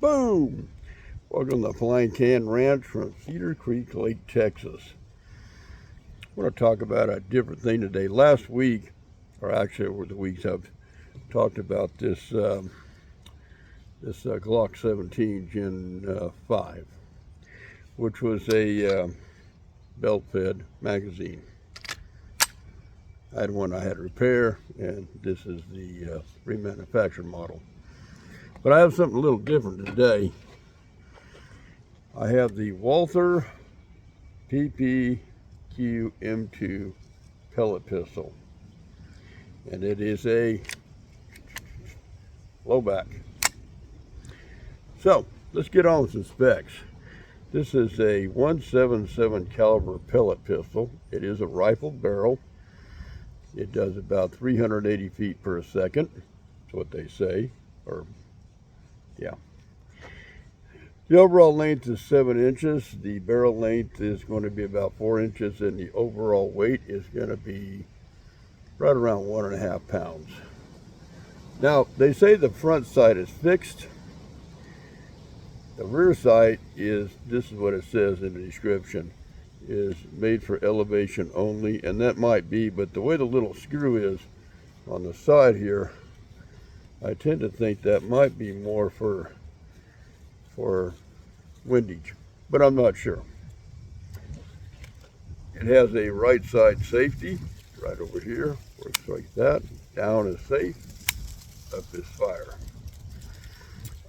Boom! Welcome to Flying Can Ranch from Cedar Creek Lake, Texas. I want to talk about a different thing today. Last week, or actually over the weeks, I've talked about this Glock 17 Gen 5, which was a belt-fed magazine. I had one I had to repair, and this is the remanufactured model. But I have something a little different today. I have the Walther PPQ M2 pellet pistol, and it is a blowback. So let's get on with some specs. This is a 177 caliber pellet pistol. It is a rifled barrel. It does about 380 feet per second. That's what they say, or yeah. The overall length is 7 inches. The barrel length is going to be about 4 inches, and the overall weight is going to be right around 1.5 pounds. Now, they say the front sight is fixed. The rear sight is, this is what it says in the description, is made for elevation only, and that might be, but the way the little screw is on the side here, I tend to think that might be more for windage, but I'm not sure. It has a right side safety right over here, works like that. Down is safe, up is fire.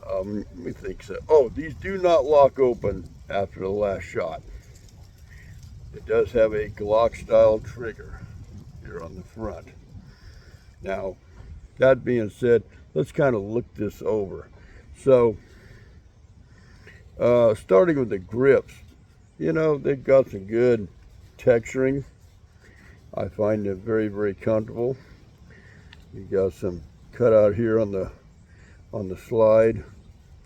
Let me think so. Oh, these do not lock open after the last shot. It does have a Glock style trigger here on the front. Now, that being said, let's kind of look this over. So, starting with the grips, you know, they've got some good texturing. I find them very, very comfortable. You got some cutout here on the slide,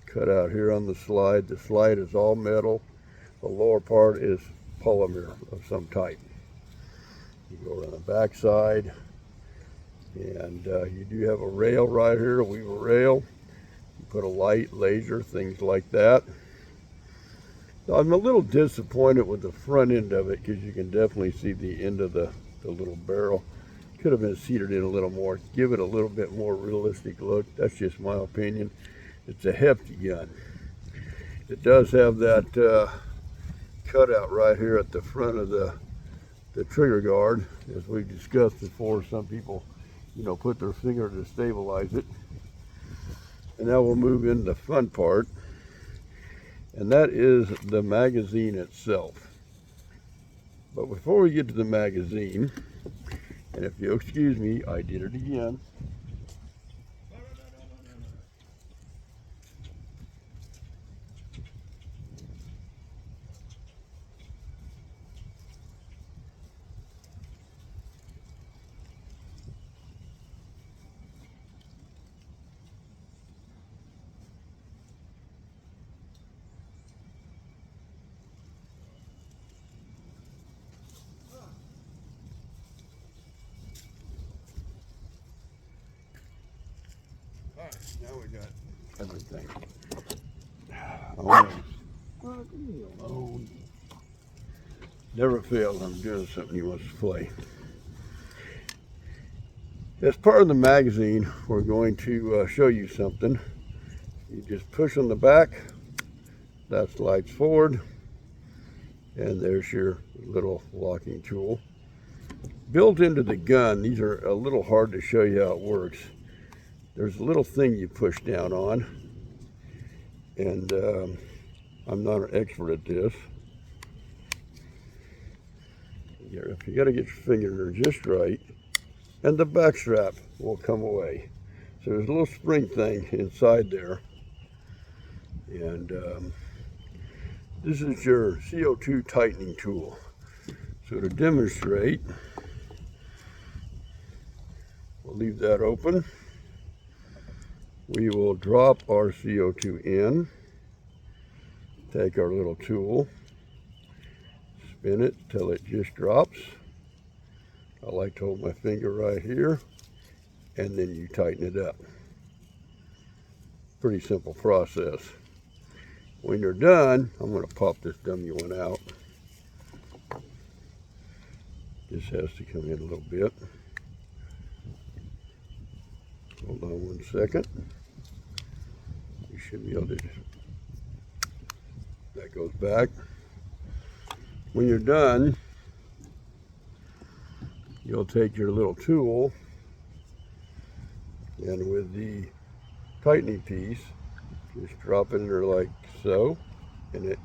cutout here on the slide. The slide is all metal. The lower part is polymer of some type. You go around the back side, and you do have a rail right here, a weaver rail. You put a light, laser, things like that. I'm a little disappointed with the front end of it, because you can definitely see the end of the little barrel. Could have been seated in a little more, give it a little bit more realistic look. That's just my opinion. It's a hefty gun. It does have that cutout right here at the front of the trigger guard. As we've discussed before, some people, you know, put their finger to stabilize it. And now we'll move into the fun part. And that is the magazine itself. But before we get to the magazine, and if you'll excuse me, I did it again. Now we got everything. Almost. Leave me alone. Never fails. I'm doing something he wants to play. As part of the magazine, we're going to show you something. You just push on the back, that slides forward, and there's your little locking tool. Built into the gun, these are a little hard to show you how it works. There's a little thing you push down on, and I'm not an expert at this. You got to get your finger there just right, and the back strap will come away. So there's a little spring thing inside there, and this is your CO2 tightening tool. So to demonstrate, we'll leave that open. We will drop our CO2 in, take our little tool, spin it till it just drops. I like to hold my finger right here, and then you tighten it up. Pretty simple process. When you're done, I'm going to pop this dummy one out. This has to come in a little bit. Hold on one second. You should be able to, that goes back. When you're done, you'll take your little tool and with the tightening piece, just drop it in there like so, and it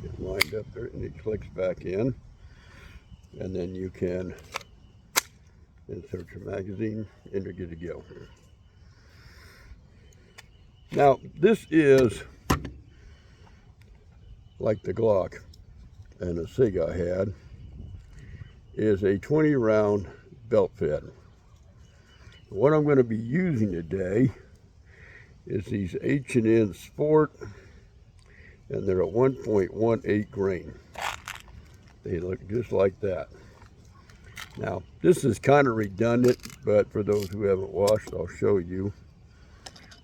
gets lined up there and it clicks back in. And then you can insert your magazine and you're good to go. Now, this is like the Glock and the SIG I had, is a 20 round belt fed. What I'm going to be using today is these H&N Sport, and they're a 1.18 grain. They look just like that. Now, this is kind of redundant, but for those who haven't watched, I'll show you.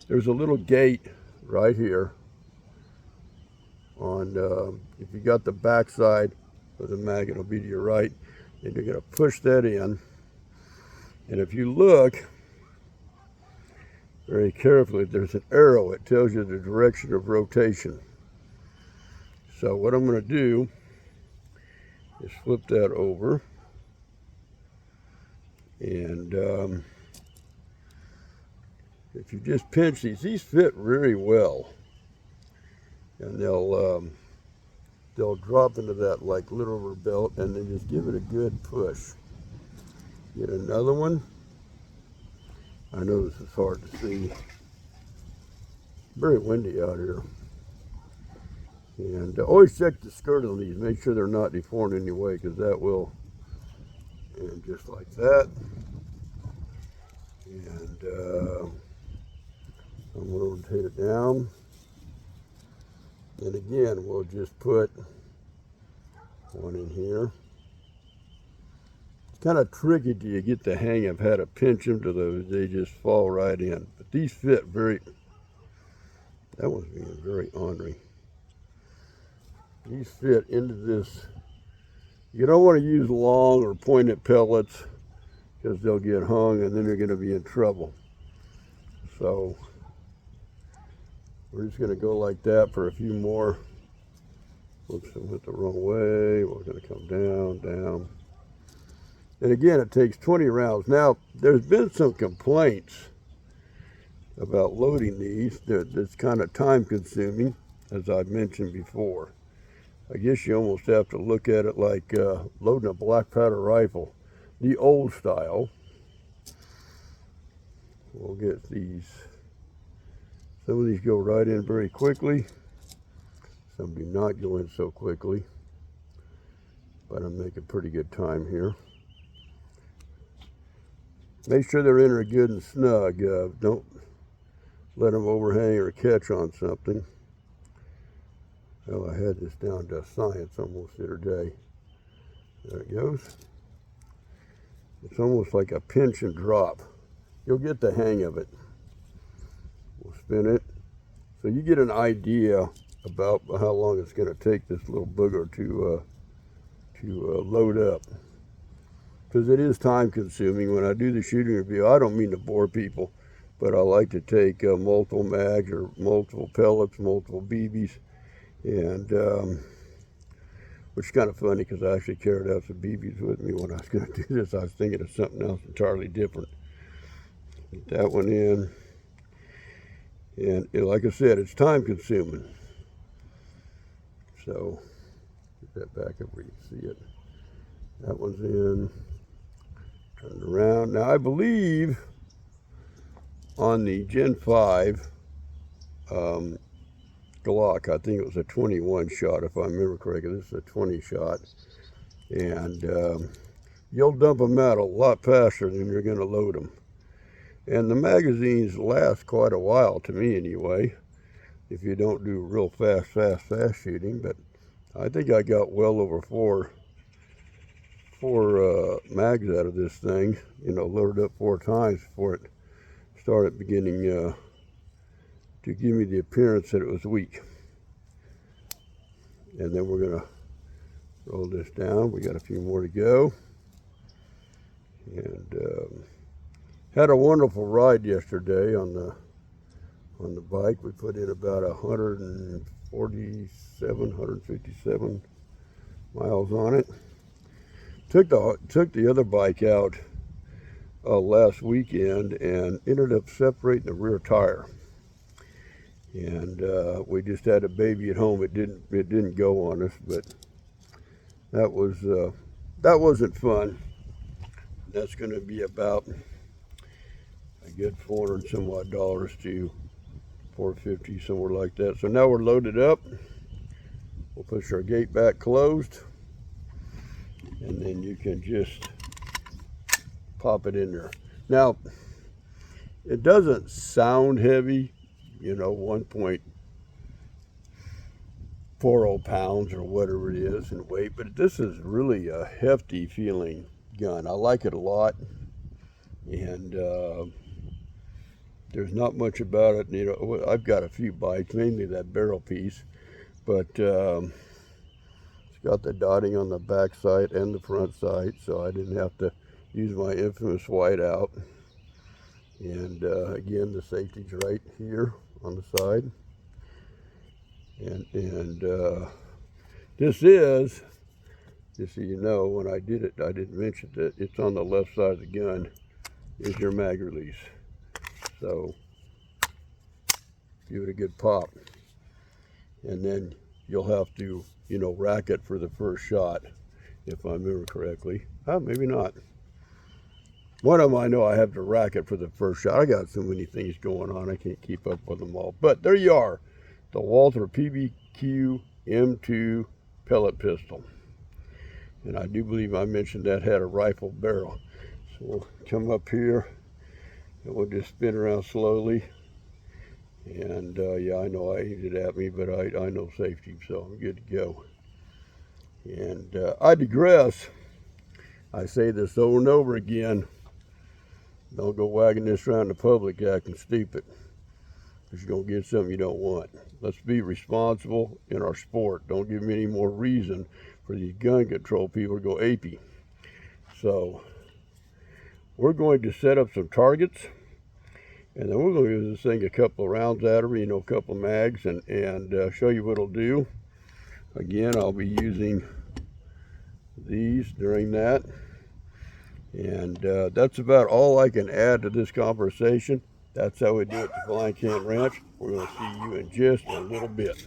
There's a little gate right here on, if you got the back side of the mag, it'll be to your right, and you're going to push that in. And if you look very carefully, there's an arrow. It tells you the direction of rotation. So what I'm going to do is flip that over, and if you just pinch these fit very well, and they'll drop into that like little rubber belt, and then just give it a good push. Get another one. I know this is hard to see. Very windy out here. And always check the skirt on these. Make sure they're not deformed in any way, because that will. And just like that. And I'm going to rotate it down. And again, we'll just put one in here. It's kind of tricky till you get the hang of how to pinch them to those. They just fall right in. But these fit very, that one's being very ornery. These fit into this. You don't want to use long or pointed pellets because they'll get hung and then you're going to be in trouble. So we're just going to go like that for a few more. Oops, I went the wrong way. We're going to come down, down. And again, it takes 20 rounds. Now, there's been some complaints about loading these. That's kind of time consuming, as I've mentioned before. I guess you almost have to look at it like loading a black powder rifle, the old style. We'll get these. Some of these go right in very quickly. Some do not go in so quickly. But I'm making pretty good time here. Make sure they're in there good and snug. Don't let them overhang or catch on something. Oh, I had this down to science almost the other day. There it goes. It's almost like a pinch and drop. You'll get the hang of it. We'll spin it. So you get an idea about how long it's going to take this little booger to load up. Because it is time consuming. When I do the shooting review, I don't mean to bore people, but I like to take multiple mags or multiple pellets, multiple BBs. And which is kind of funny because I actually carried out some BBs with me when I was going to do this. I was thinking of something else entirely different. Get that one in. And like I said, it's time consuming. So get that back up where you can see it. That one's in. Turn it around. Now I believe on the Gen 5 Glock, I think it was a 21 shot, if I remember correctly. This is a 20 shot. And you'll dump them out a lot faster than you're going to load them. And the magazines last quite a while, to me anyway, if you don't do real fast shooting. But I think I got well over four mags out of this thing, you know, loaded up 4 times before it started beginning to to give me the appearance that it was weak. And then we're gonna roll this down. We got a few more to go. And had a wonderful ride yesterday on the bike. We put in about 157 miles on it. Took the other bike out last weekend and ended up separating the rear tire. And we just had a baby at home. It didn't go on us, but that wasn't fun. That's going to be about a good $400 and some odd to $450, somewhere like that. So now we're loaded up. We'll push our gate back closed, and then you can just pop it in there. Now, it doesn't sound heavy, you know, 1.40 pounds or whatever it is in weight, but this is really a hefty feeling gun. I like it a lot, and there's not much about it. You know, I've got a few bikes, mainly that barrel piece, but it's got the dotting on the back side and the front side, so I didn't have to use my infamous white out. And again, the safety's right here on the side. And this is, just so you know, when I did it, I didn't mention that it's on the left side of the gun is your mag release. So give it a good pop, and then you'll have to, you know, rack it for the first shot, if I remember correctly. Maybe not. One of them I know I have to rack it for the first shot. I got so many things going on, I can't keep up with them all. But there you are, the Walther PPQ M2 pellet pistol. And I do believe I mentioned that had a rifle barrel. So we'll come up here and we'll just spin around slowly. And yeah, I know I aimed it at me, but I know safety, so I'm good to go. And I digress. I say this over and over again. Don't go wagging this around the public acting stupid, because you're going to get something you don't want. Let's be responsible in our sport. Don't give me any more reason for these gun control people to go apey. So we're going to set up some targets, and then we're going to use this thing a couple of rounds at her, you know, a couple of mags, and show you what it'll do. Again, I'll be using these during that. And that's about all I can add to this conversation. That's how we do it at the Flying Can Ranch. We're going to see you in just a little bit.